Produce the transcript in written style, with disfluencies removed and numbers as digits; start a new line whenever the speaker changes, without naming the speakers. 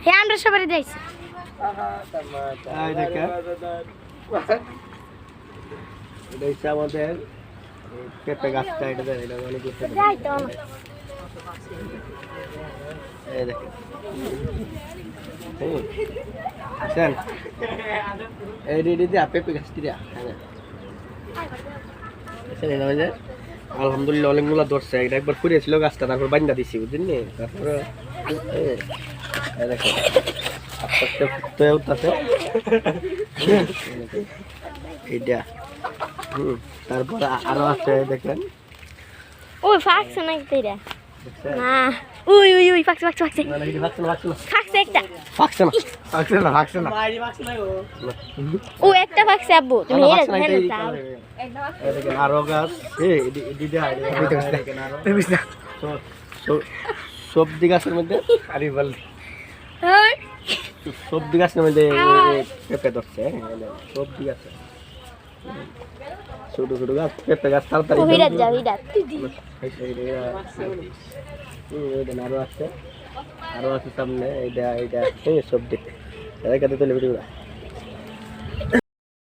হে আমরা সবারই দিয়েছি
এই দেখেন এটা হচ্ছে আমাদের পেঁপে গাছটা, এটা দেন, এটা অনেক উপরে।
যাই তো না
এই দেখেন বুঝছেন, এই রেডি দিয়া পেঁপে গাছটি দিয়া বুঝছেন। এটা হচ্ছে আলহামদুলিল্লাহ অনেকগুলো ধরছে। এটা একবার ফুরিয়েছিল গাছটা, তারপর বান্ধা দিছি বুঝলেন নি, তারপরে এই দেখেন আস্তে আস্তে ফুটতে উঠতেছে এইটা। তারপর আরো আছে দেখেন,
ওই ফাকছে না তেরা
দেখছেন?
না উই উই উই ফাকছে ফাকছে ফাকছে
না, না, এটা ফাকছে না, ফাকছে না।
ফাকছে একটা
ফাকছে না, ফাকছে না, ফাকছে না।
ও একটা ফাকছে আব্বু তুমি
না,
হেরে
ফাকছে না,
হেরে
এটাই
যাও
কালার। এই দেখেন আরো গাছ, দিদি দেখেন আরো সবজি গাছের মধ্যে আরে বল
হ্যাঁ
সবজি গাছের মধ্যে পেঁপে ধরছে। সবজি গাছে ছোট ছোট গাছ, পেঁপে গাছ তাড়াতাড়ি
ও হিরাত যাও হিরাত
আরো আছে, আরো আছে সামনে। এইটা এইটা সবজি, এটাকে তুলে ভিডিও